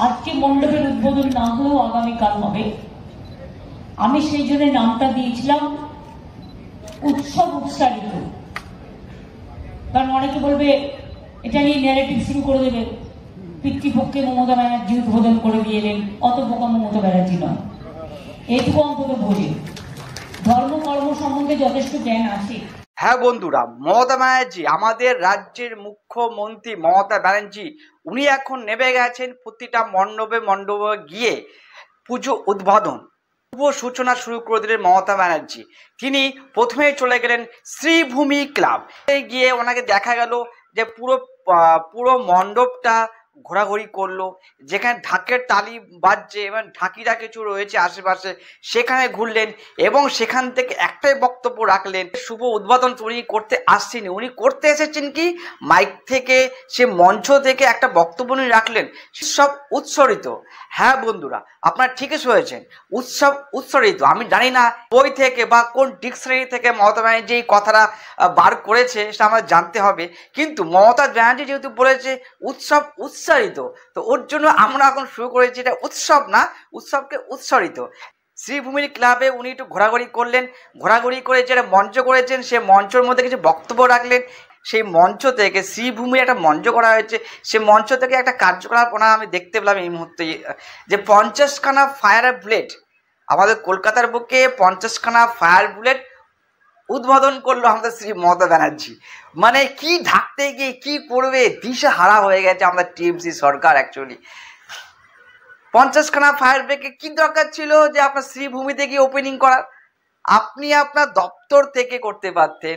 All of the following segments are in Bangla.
আজকে মণ্ডপের উদ্বোধন না হলেও আগামীকাল হবে। আমি সেই জন্য নামটা দিয়েছিলাম উৎসব উৎসারিত। কারণ অনেকে বলবে এটা নিয়ে ন্যারেটিভ শুরু করে দেবে, পিতৃপক্ষে মমতা ব্যানার্জি উদ্বোধন করে দিয়ে এলেন, অত বোকা মমতা ব্যানার্জি নয়, এইটুকু অন্তত বোঝে, ধর্ম কর্ম সম্বন্ধে যথেষ্ট জ্ঞান আছে। হ্যাঁ বন্ধুরা, মমতা ব্যানার্জি, আমাদের রাজ্যের মুখ্যমন্ত্রী মমতা ব্যানার্জি, উনি এখন নেমে গেছেন প্রতিটা মণ্ডপে মণ্ডপে গিয়ে পুজো উদ্বোধন, শুভ সূচনা শুরু করে দিলেন মমতা ব্যানার্জি। তিনি প্রথমেই চলে গেলেন শ্রীভূমি ক্লাব গিয়ে, ওনাকে দেখা গেল যে পুরো মণ্ডপটা ঘোরাঘুরি করলো, যেখানে ঢাকের তালি বাজছে এবং ঢাকিরা কিছু রয়েছে আশেপাশে, সেখানে ঘুরলেন এবং সেখান থেকে একটাই বক্তব্য রাখলেন, শুভ উদ্বোধন উনি করতে আসছেন, উনি করতে এসেছেন কি মাইক থেকে, সে মঞ্চ থেকে একটা বক্তব্য উনি রাখলেন, উৎসব উৎসরিত। হ্যাঁ বন্ধুরা, আপনারা ঠিকই শুনেছেন, উৎসব উৎসরিত। আমি জানি না বই থেকে বা কোন ডিকশনারি থেকে মমতা ব্যানার্জি এই কথাটা বার করেছে, সেটা আমার জানতে হবে, কিন্তু মমতা ব্যানার্জি যেহেতু বলেছে উৎসব উৎসারিত, তো ওর জন্য আমরা এখন শুরু করেছি এটা উৎসব না, উৎসবকে উৎসরিত। শ্রীভূমির ক্লাবে উনি একটু ঘোরাঘুরি করলেন, ঘোরাঘুরি করে যেটা মঞ্চ করেছেন, সে মঞ্চের মধ্যে কিছু বক্তব্য রাখলেন। সেই মঞ্চ থেকে শ্রীভূমির একটা মঞ্চ করা হয়েছে, সে মঞ্চ থেকে একটা কার্যকলাপ আমি দেখতে পেলাম এই মুহূর্তে, যে 50খানা ফায়ার বুলেট, আমাদের কলকাতার বুকে 50খানা ফায়ার বুলেট উদ্বোধন করলো আমাদের শ্রী মমতা ব্যানার্জি। মানে কি ঢাকতে গিয়ে কি করবে, দিশা হারা হয়ে গেছে আমাদের টিএমসি সরকার। অ্যাকচুয়ালি 50খানা ফায়ার ব্রিগেড কি দরকার ছিল যে আপনার শ্রীভূমিতে গিয়ে ওপেনিং করার? আপনি আপনার দপ্তর থেকে করতে পারতেন,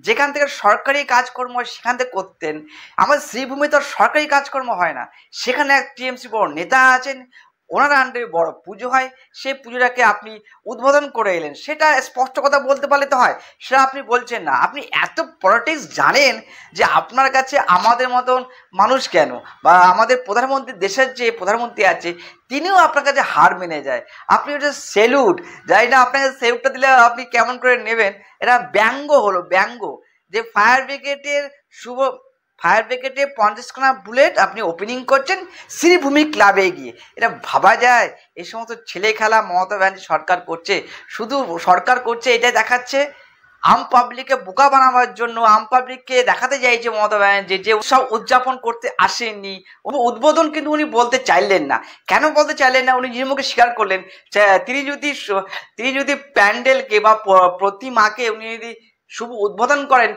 যেখান থেকে সরকারি কাজকর্ম হয় সেখান থেকে করতেন। আমাদের শ্রীভূমি তো সরকারি কাজকর্ম হয় না, সেখানে এক টিএমসি বড় নেতা আছেন, ওনার আন্ডারে বড় পুজো হয়, সেই পুজোটাকে আপনি উদ্বোধন করে এলেন, সেটা স্পষ্ট কথা বলতে পারলে তো হয়, সেটা আপনি বলছেন না। আপনি এত পলিটিক্স জানেন যে আপনার কাছে আমাদের মতন মানুষ কেন, বা আমাদের প্রধানমন্ত্রী, দেশের যে প্রধানমন্ত্রী আছে তিনিও আপনার কাছে হার মেনে যায়। আপনি ওটা সেলুট, যাই না আপনাকে সেলুটটা দিলে আপনি কেমন করে নেবেন, এটা ব্যঙ্গ হলো, ব্যঙ্গ যে ফায়ার ব্রিগেডের ফায়ার ব্রিগেডে 50খানা বুলেট আপনি ওপেনিং করছেন শ্রীভূমি ক্লাবে গিয়ে। এটা ভাবা যায়? এই সমস্ত ছেলে খেলা মমতা ব্যানার্জি সরকার করছে, শুধু সরকার করছে এটাই দেখাচ্ছে আম পাবলিককে বোকা বানাবার জন্য, আম পাবলিককে দেখাতে চাইছে মমতা ব্যানার্জি যে উৎসব উদযাপন করতে আসেননি। উদ্বোধন কিন্তু উনি বলতে চাইলেন না। কেন বলতে চাইলেন না? উনি নিজের মুখে স্বীকার করলেন তিনি যদি প্যান্ডেলকে বা প্রতিমাকে উনি যদি শুভ উদ্বোধন করেন,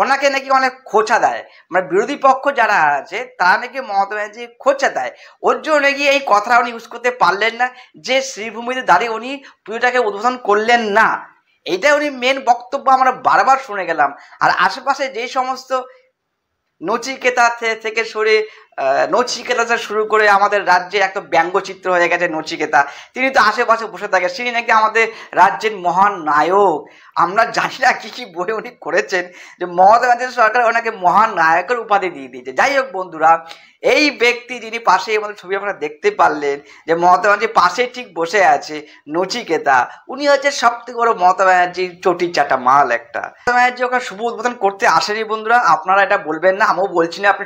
ওনাকে নাকি অনেক খোঁচা দেয়, মানে বিরোধী পক্ষ যারা আছে তারা নাকি মমতা ব্যানার্জি খোঁচা দেয়। ওর জন্য নাকি এই কথাটা উনি ইউজ করতে পারলেন না যে শ্রীভূমিতে দাঁড়িয়ে উনি পুজোটাকে উদ্বোধন করলেন না। এইটা উনি মেন বক্তব্য আমরা বারবার শুনে গেলাম। আর আশেপাশে যে সমস্ত নচিকেতা থেকে নচিকেতা শুরু করে আমাদের রাজ্যে একটা ব্যঙ্গচিত্র হয়ে গেছে নচিকেতা, তিনি তো আশেপাশে বসে থাকে, তিনি নাকি আমাদের রাজ্যের মহান নায়ক। আমরা জানি না কি কি বই উনি করেছেন যে মমতা ব্যানার্জি সরকার ওনাকে মহান নায়কের উপাধি দিয়ে দিয়েছে। যাই হোক বন্ধুরা, এই ব্যক্তি যিনি পাশে আমাদের ছবি আপনারা দেখতে পারলেন যে মমতা ব্যানার্জি পাশে ঠিক বসে আছে নচিকেতা, উনি হচ্ছে সব থেকে বড় মমতা ব্যানার্জির চটি চাটা মাল একটা। মমতা ব্যানার্জি ওখানে শুভ উদ্বোধন করতে আসেনি বন্ধুরা, আপনারা এটা বলবেন না, আমিও বলছি না আপনি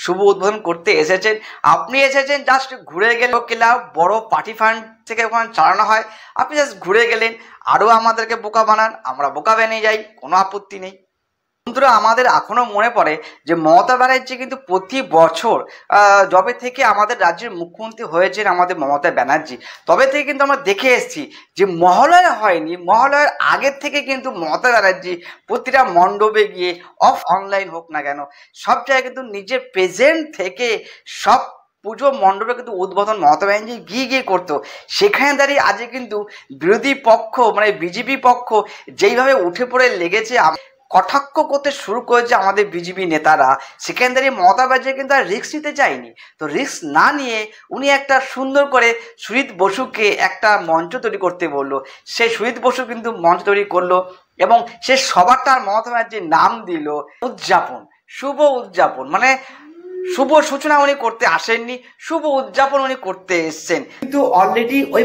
শুভ উদ্বোধন করতে এসেছেন। আপনি এসেছেন জাস্ট ঘুরে গেলেন, ক্লাব বড় পার্টি ফান্ড থেকে ওখানে চালানো হয়, আপনি জাস্ট ঘুরে গেলেন, আরও আমাদেরকে বোকা বানান, আমরা বোকা বানিয়ে যাই, কোনো আপত্তি নেই। বন্ধুরা, আমাদের এখনো মনে পড়ে যে মমতা ব্যানার্জি কিন্তু প্রতি বছর যবে থেকে আমাদের রাজ্যের মুখ্যমন্ত্রী হয়েছেন আমাদের মমতা ব্যানার্জি, তবে থেকে কিন্তু আমরা দেখে এসেছি যে মহালয়া হয়নি, মহালয়ার আগের থেকে কিন্তু মমতা ব্যানার্জি প্রতিটা মণ্ডপে গিয়ে অনলাইন হোক না কেন, সব জায়গায় কিন্তু নিজের প্রেজেন্ট থেকে সব পুজো মণ্ডপে কিন্তু উদ্বোধন মমতা ব্যানার্জি গিয়ে করতো। সেখানে দাঁড়িয়ে আজকে কিন্তু বিরোধী পক্ষ মানে বিজেপি পক্ষ যেইভাবে উঠে পড়ে লেগেছে, কটাক্ষ করতে শুরু করেছে আমাদের বিজেপি নেতারা, সেখানে দাঁড়িয়ে মমতা ব্যানার্জি কিন্তু আর রিস্ক নিতে চায়নি। তো রিস্ক না নিয়ে উনি একটা সুন্দর করে সুজিত বসুকে একটা মঞ্চ তৈরি করতে বললো, সেই সুজিত বসু কিন্তু মঞ্চ তৈরি করলো এবং সে সবারটার মমতা ব্যানার্জির নাম দিল উদযাপন, শুভ উদযাপন। মানে শুভ সূচনা উনি করতে আসেননি, শুভ উদযাপন উনি করতে এসছেন, কিন্তু অলরেডি ওই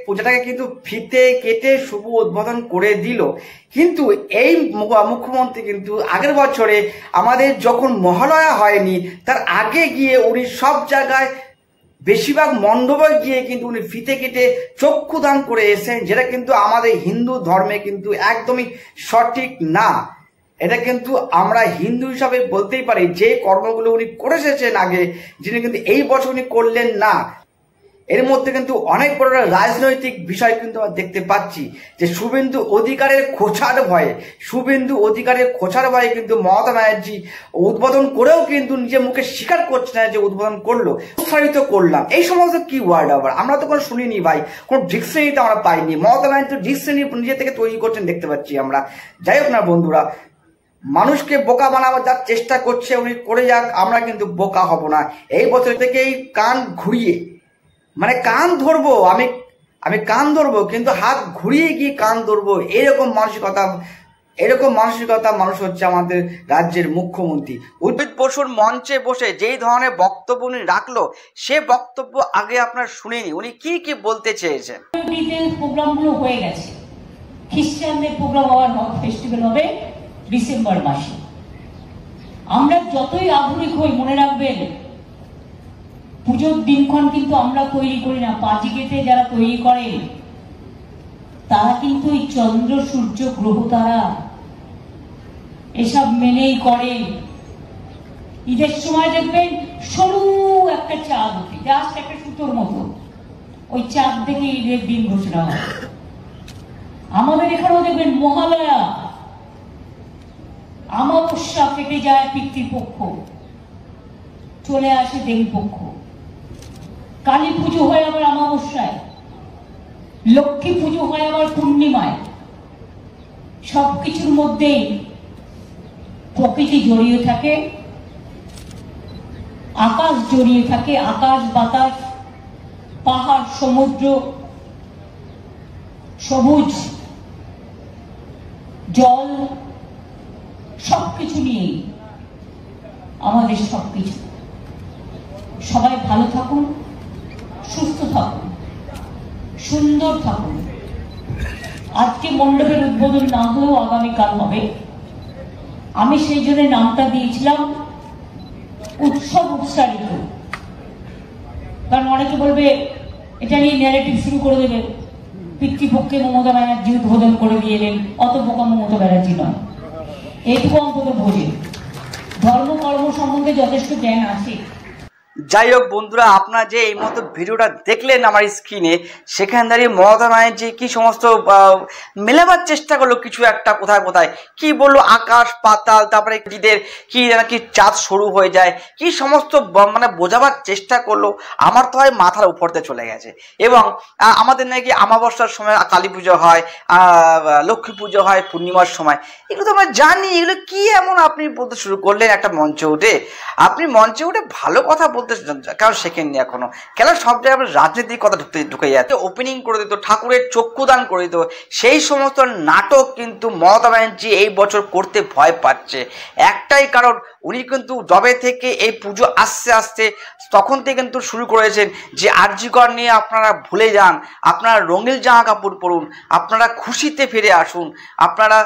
পূজাটাকে কিন্তু ফিতে কেটে শুভ উদ্বোধন করে দিল। কিন্তু এই মুখ্যমন্ত্রী কিন্তু আগের বছরে আমাদের যখন মহালয়া হয়নি তার আগে গিয়ে উনি সব জায়গায় বেশিরভাগ মণ্ডপে গিয়ে কিন্তু উনি ফিতে কেটে চক্ষু দান করে এসেছেন, যেটা কিন্তু আমাদের হিন্দু ধর্মে কিন্তু একদমই সঠিক না। এটা কিন্তু আমরা হিন্দু হিসাবে বলতেই পারি যে কর্মগুলো উনি করে এসেছেন আগে, যিনি কিন্তু এই বছর উনি করলেন না। এর মধ্যে কিন্তু অনেক বড় রাজনৈতিক বিষয় কিন্তু আমরা দেখতে পাচ্ছি যে শুভেন্দু অধিকারের খোঁচার ভয়ে কিন্তু মমতা ব্যানার্জি উদ্বোধন করেও কিন্তু নিজের মুখে স্বীকার করছে না যে উদ্বোধন করলো, উৎসাহিত করলাম। এই সমস্ত কি ওয়ার্ড আবার আমরা তো কোনো শুনিনি ভাই, কোনো ডিকশনারিতে আমরা পাইনি। মমতা ব্যানার্জি ডিকশনারি নিজে থেকে তৈরি করছেন দেখতে পাচ্ছি আমরা। যাই হোক না বন্ধুরা, মানুষকে বোকা বানাবার যার চেষ্টা করছে উনি করে যাক, আমরা কিন্তু বোকা হব না। এই বছর থেকেই কান ঘুরিয়ে মানে কান ধরবো, আমি কান ধরবো কিন্তু হাত ঘুরিয়ে গিয়ে কান ধরবো, এরকম মানসিকতা মানুষ হচ্ছে আমাদের রাজ্যের মুখ্যমন্ত্রী। উদ্ভিদ বসুর মঞ্চে বসে যেই ধরনের বক্তব্য উনি রাখলো, সে বক্তব্য আগে আপনার শুনিনি উনি কি কি বলতে চেয়েছেন। প্রোগ্রামগুলো হয়ে গেছে, খ্রিস্টানদের প্রোগ্রাম আবার ফেস্টিভ্যাল হবে ডিসেম্বর মাসে। আমরা যতই আধুনিক হই, মনে রাখবেন পুজোর দিনক্ষণ কিন্তু আমরা তৈরি করি না। পাঁজিকেতে যারা তৈরি করে তারা কিন্তু এই চন্দ্র সূর্য গ্রহ তারা এসব মেনেই করে। ঈদের সময় দেখবেন সরু একটা চাঁদ ওঠে, জাস্ট একটা সুতোর মতো, ওই চাঁদ দেখে ঈদের দিন ঘোষণা হয়। আমাদের এখানেও দেখবেন মহালয়া, অমাবস্যা কেটে যায় পিতৃপক্ষ, চলে আসে দেবীপক্ষ। কালী পুজো হয় আবার অমাবস্যায়, লক্ষ্মী পুজো হয় আবার পূর্ণিমায়। সবকিছুর মধ্যেই প্রকৃতি জড়িয়ে থাকে, আকাশ জড়িয়ে থাকে, আকাশ বাতাস, পাহাড়, সমুদ্র, সবুজ জল, সবকিছু নিয়েই আমাদের সবকিছু। সবাই ভালো থাকুন, সুস্থ থাকুন, সুন্দর থাকুন। আজকে মণ্ডপের উদ্বোধন না হলেও আগামীকাল হবে। আমি সেই জন্য নামটা দিয়েছিলাম উৎসব উৎসারিত। কারণ অনেকে বলবে এটা নিয়ে ন্যারেটিভ শুরু করে দেবে, পিতৃপক্ষে মমতা ব্যানার্জি উদ্বোধন করে দিয়ে এলেন। অত বোকা মমতা ব্যানার্জি নয়, এইটুকু অন্তত বোঝে, ধর্ম কর্ম সম্বন্ধে যথেষ্ট জ্ঞান আছে। যাই হোক বন্ধুরা, আপনারা যে এই মতো ভিডিওটা দেখলেন আমার স্ক্রিনে, সেখানে দাঁড়িয়ে মমতা ব্যানার্জি কি সমস্ত মেলাবার চেষ্টা করলো, কিছু একটা কোথায় কোথায় কি বললো, আকাশ পাতাল, তারপরে ঈদের কি নাকি চাঁদ শুরু হয়ে যায়, কি সমস্ত মানে বোঝাবার চেষ্টা করলো। আমার তো হয় মাথার উপরতে চলে গেছে। এবং আমাদের নাকি অমাবস্যার সময় কালী পুজো হয়, লক্ষ্মী পুজো হয় পূর্ণিমার সময়, এগুলো তো আমরা জানি। এগুলো কি এমন আপনি বলতে শুরু করলেন একটা মঞ্চে উঠে? আপনি মঞ্চে উঠে ভালো কথা বলতে কারণ শেখেননি এখনো, কেন সব জায়গায় রাজনীতির কথা ঢুকে যাচ্ছে। ওপেনিং করে দিত, ঠাকুরের চক্ষুদান করে দিত, সেই সমস্ত নাটক কিন্তু মমতা ব্যানার্জি এই বছর করতে ভয় পাচ্ছে। একটাই কারণ, উনি কিন্তু যবে থেকে এই পুজো আসতে আসতে তখন থেকে কিন্তু শুরু করেছেন যে আরজি কর নিয়ে আপনারা ভুলে যান, আপনারা রঙিন জামা কাপড় পরুন, আপনারা খুশিতে ফিরে আসুন, আপনারা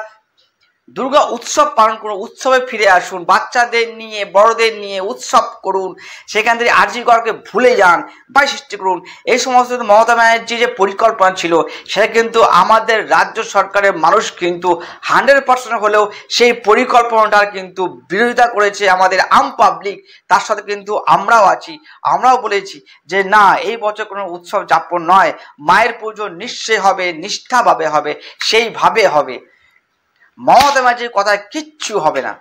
দুর্গা উৎসব পালন করুন, উৎসবে ফিরে আসুন, বাচ্চাদের নিয়ে বড়দের নিয়ে উৎসব করুন, সেখান থেকে আরজি করকে ভুলে যান বা সৃষ্টি করুন। এই সমস্ত মমতা ব্যানার্জির যে পরিকল্পনা ছিল, সেটা কিন্তু আমাদের রাজ্য সরকারের মানুষ কিন্তু 100% হলেও সেই পরিকল্পনাটার কিন্তু বিরোধিতা করেছে আমাদের আম পাবলিক। তার সাথে কিন্তু আমরাও আছি, আমরাও বলেছি যে না, এই বছর কোনো উৎসব যাপন নয়, মায়ের পুজো নিশ্চয় হবে, নিষ্ঠাভাবে হবে, সেইভাবে হবে। মমতা ব্যানার্জির কথায় কিচ্ছু হবে না।